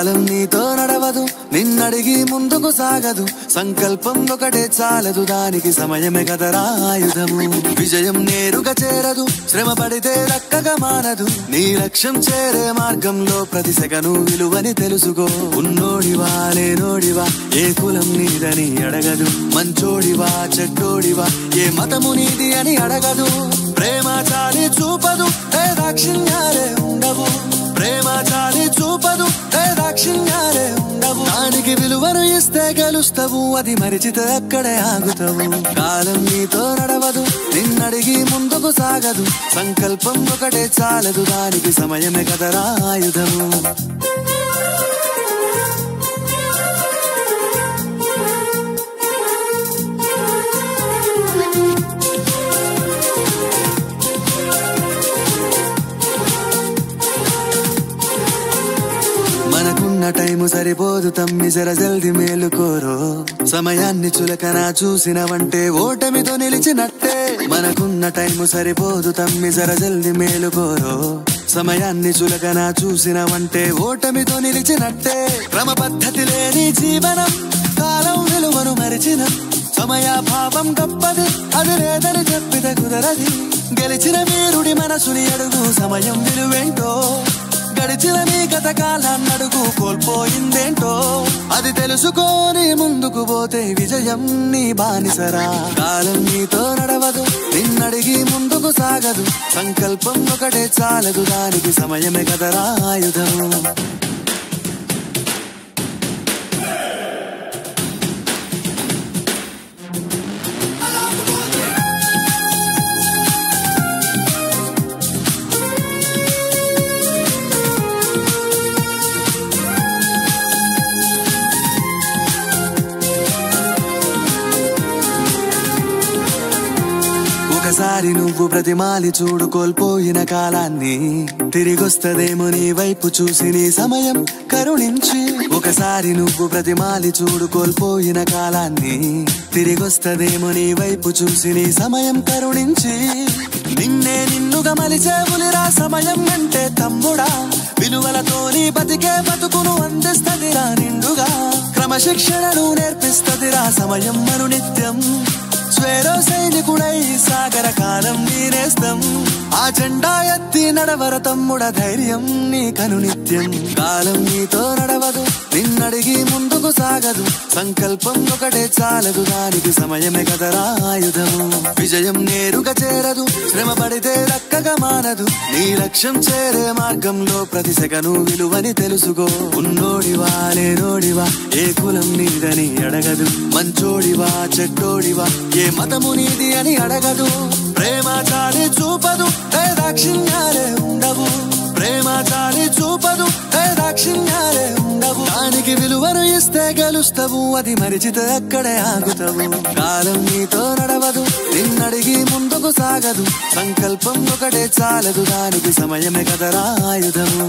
కాలం నీతో నడవదు, నిన్నడిగి ముందుకు సాగదు. సంకల్పం ఒకటే చాలదు, దానికి సమయమే కదరా ఆయుధము. విజయం నేరుగా చేరదు, శ్రమ పడితే దక్కగా మానదు. నీ లక్ష్యం చేరే మార్గంలో ప్రతి సెకను విలువని తెలుసుకో. ఉన్నోడివా లేనోడివా, ఏ కులం నీదని అడగదు. మంచోడివా చెడ్డోడివా, ఏ మతము నీది అని అడగదు. ప్రేమ చాలి చూపదు, దాక్షిణ్యాలే ఉండవు. ప్రేమ చాలి చూపదు, దాక్షిణ్యాలే ఉండవు. దానికి విలువను ఇస్తే గెలుస్తావు, అది మరిచితే అక్కడే ఆగుతావు. కాలం నీతో నడవదు, నిన్నడిగి ముందుకు సాగదు. సంకల్పం ఒకటే చాలదు, దానికి సమయమే కదరా ఆయుధము. మనకున్న టైము సరిపోదు తమ్మి, జర జల్ది మేలుకోరో. సమయాన్ని చులకన చూసినవంటే ఓటమితో నిలిచినట్టే. మనకున్న టైము సరిపోదు తమ్మి, జర జల్ది మేలుకోరో. సమయాన్ని చులకన చూసినవంటే ఓటమితో నిలిచినట్టే. క్రమ పద్ధతి లేని జీవనం, కాలం విలువను మరిచిన. సమయాభావం గొప్పది, అది లేదని చెప్పితే కుదరది. గెలిచిన వీరుడి మనసుని అడుగు, సమయం విలువేంటో. గడిచిన నీ గత కాలాన్నడుగు, కోల్పోయిందేంటో. అది తెలుసుకోని ముందుకు పోతే విజయం నీ బానిసరా. కాలం నీతో నడవదు, నిన్నడిగి ముందుకు సాగదు. సంకల్పం ఒకటే చాలదు, దానికి సమయమే కదరా ఆయుధము. ఒకసారి నువ్వు ప్రతిమాలి చూడు కోల్పోయిన కాలాన్ని. తిరిగొస్తదేమో నీ వైపు చూసి నీ సమయం కరుణించి. ఒకసారి నువ్వు ప్రతిమాలి చూడు కోల్పోయిన కాలాన్ని. తిరిగొస్తదేమో నీ వైపు చూసి నీ సమయం కరుణించి. నిన్నే నిన్నుగా మలిచేవులిరా సమయం అంటే తమ్ముడా. విలువలతోని బతికే బతుకును అందిస్తదిరా నిండుగా. క్రమశిక్షణను నేర్పిస్తదిరా సమయం మరు నిత్యం. స్వేరో సైనికుడై సాగర కాలం నీనేస్తం. ఆ జెండా ఎత్తి నడవర తమ్ముడ, ధైర్యం నీ కను నిత్యం. కాలం నీతో నడవదు, నిన్నడిగి ముందుకు సాగదు. సంకల్పం ఒకటే చాలదు, దానికి సమయమే కదరా ఆయుధము. విజయం నేరుగా చేరదు, శ్రమ పడితే దక్కగా మానదు. నీ లక్ష్యం చేరే మార్గంలో ప్రతి సెకను విలువని తెలుసుకో. ఉన్నోడివా లేనోడివా, ఏ కులం నీదని అడగదు. మంచోడివా చెడ్డోడివా, ఏ మతము నీది అని అడగదు. ప్రేమ చాలి చూపదు, దాక్షిణ్యాలే ఉండవు. ప్రేమ చాలి చూపదు, దాక్షిణ్యాలే ఉండవు. దానికి విలువను ఇస్తే గెలుస్తావు, అది మరిచితే అక్కడే ఆగుతావు. కాలం నీతో నడవదు, నిన్నడిగి ముందుకు సాగదు. సంకల్పం ఒకటే చాలదు, దానికి సమయమే కదరా ఆయుధము.